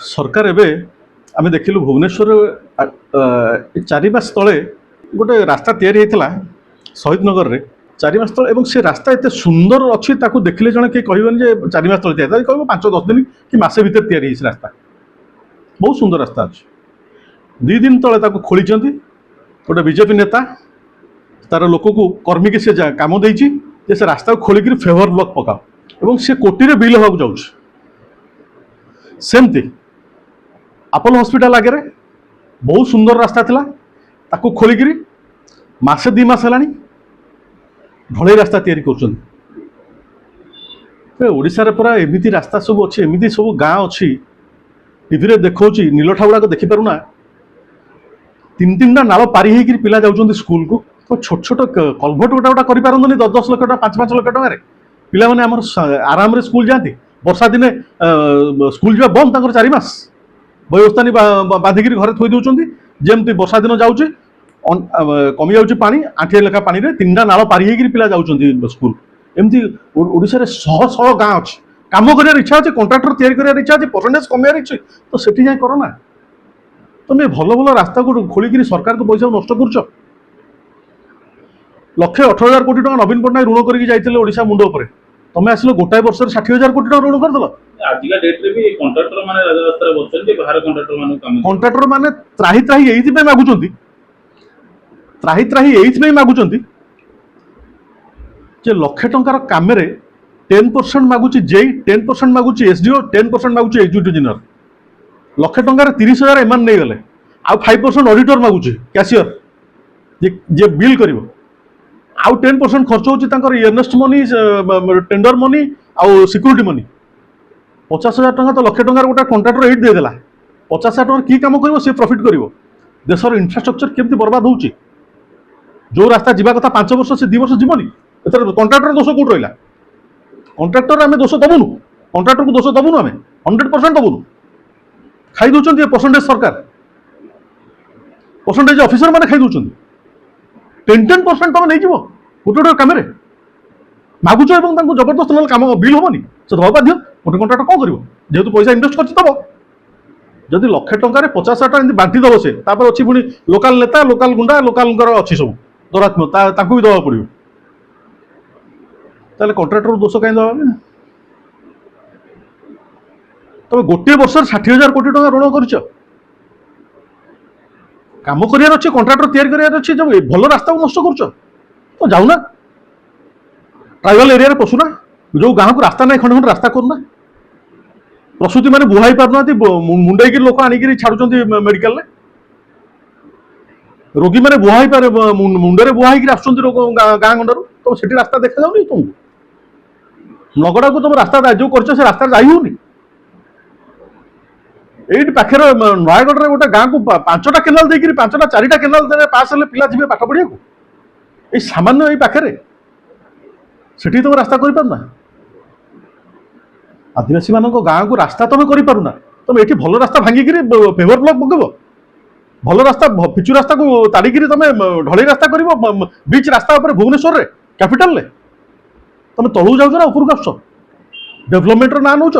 सरकार एबे आमे देखिलु भुवनेश्वर 4 मास तले गोटे रास्ता तैयारी होता शहीद नगर रे 4 मास तले एवं से रास्ता एते सुंदर अच्छी ताकू देखिले जने के कहबन जे 4 मास तले तैयारी कहबो 5-10 दिन कि मासे भीतर तैयारी होइस रास्ता बहुत सुंदर रास्ता अछि 2 दिन तले ताकू खोली चंती गोटे बीजेपी नेता तार लोक को कर्मी के से काम देइछि जे से रास्ता को खोली कि फेवर ब्लॉक पकाओ एवं से कोटी रे बिल होगा जाउछ सेमती अपोलो हॉस्पिटल आगे बहुत सुंदर रास्ता थिला ताकू खोलिकी मासे 2 मास हेलानी ढलई रास्ता तैयारी कर ओडिशा रे पूरा एमिति रास्ता सब अच्छी एमिति सब गाँ अच्छी टीवी रे देखौची नीलठा गुड़ाक देखी पारुना 3-3टा नाल पारी होकर पिला जाउछन्ती स्कूल को तो छोट छोट कलभट गोटा गोटा करि पारंतनी 10-10 लाख टका 5-5 लाख टका रे पिला माने हमर आराम रे स्कूल जाती वर्षा दिने स्कूल जा बंद ताकर 4 मास व्यवस्था बांधिक घरे थोई दौरान जमती वर्षा दिन जाऊँगी कमी जाऊँगी पानी 8 लेखा पानी रे 3टा नाल पारी होकर पिला जाउछन्ती स्कूल एमती ओडिशा रे शह शह गाँ अच्छी काम कर इच्छा अच्छे कंट्राक्टर तैयारी कर इच्छा अच्छे परसेंटेज कमियार इच्छा तो सेठी जाए कर ना तुम भल भल रास्ता को खोलिकी सरकार को पैसा नष्ट कर 1,18,000 कोटी टका नवीन पट्टनायक ऋण करके जाइए ओडिशा मुंड उपर तमें आसिल गोटाए वर्ष 60,000 कोटी टका ऋण करदेल आजिका डेट रे भी कॉन्ट्रैक्टर माने राजरास्ता रे बसचନ୍ତି बाहर कॉन्ट्रैक्टर माने काम कॉन्ट्रैक्टर माने त्राही त्राही एइथि पे मागुचंती त्राही त्राही एइथि पे मागुचंती जे लक्ष टंकार काम रे 10% मागुची जेई 10% मागुची एसडीओ 10% मागुची एग्जीक्यूटिव इंजीनियर लक्ष टंकार 30,000 एमान नै गले आ 5% ऑडिटर मागुची कैशियर जे बिल करिवो आउ 10% खर्च होची तांकर अर्नेस्ट मनी टेंडर मनी आउ सिक्यूरिटी मनी 50,000 टका तो लक्ष टंकार गोटे कंट्राक्टर एट देदेला 50,000 टका कि काम करिवो से प्रॉफिट करिवो देशर इंफ्रास्ट्रक्चर केमती बर्बाद होउची जो रास्ता जीवा कथा 5 वर्ष से 2 वर्ष जीवनी एतर कंट्राक्टर दोष कोट रहिला कंट्राक्टर आमे दोष दबुनु कंट्राक्टर को दोष दबुनु आमे 100% दबुनु खाई दउचंती परसेंटेज सरकार परसेंटेज ऑफिसर माने खाई दउचंती 10% तुम नहीं गोटे गोटे कम मागुच और जबरदस्त ना कम बिल हेनी से दवा बाध्य गोटे कंट्राक्टर कौन कर जेहतु पैसा इनभेस्ट कर जदि लक्ष टकर 50,000 टका बांटी दब से अच्छी पुणी लोकाल नेता लोकाल गुंडा लोकाल अच्छी सब दौरात्म्य भी दवा पड़ो ताले कंट्राक्टर दोष कहीं दबा तुम गोटे वर्ष 60,000 कोटी टका ऋण कर काम करार अच्छे कंट्राक्टर तैयारी करार अच्छे जब भल रास्ता को नष्ट कर तो जाऊना ट्राइबल एरिया पशुना जो गाँव को रास्ता ना खंड खंड रास्ता करना प्रसूति मैंने बुहाई पारना मुंडे लोक आनिक छाड़ुंट मेडिकल रोगी मैंने बुहाई पारे मुंडे बुहाई आसुँच गाँ गंडारू तो सेठी रास्ता देखा जाऊनी तुमको नगड़ा को तुम रास्ता जो कर रास्ता जाई होनी एट पाखे नयगढ़ में गोटे गाँव को 5टा केनाल देकर 5टा 4टा केनाल पास हेल्ले पिला जी पाठ पढ़िया को सामान्य ये पाखे सेठी तुम रास्ता करना आदिवासी मान गाँव को रास्ता तुम करना तुम ये भल रास्ता भांगिकी पेवर ब्लॉक पकेब भल रास्ता पिचु रास्ता को ताड़िकी तुम ढलई रास्ता कर बीच रास्ता भुवनेश्वर रे कैपिटल तुम तलू जाऊच ना उपरको आस डेभलपमेंट ना नौच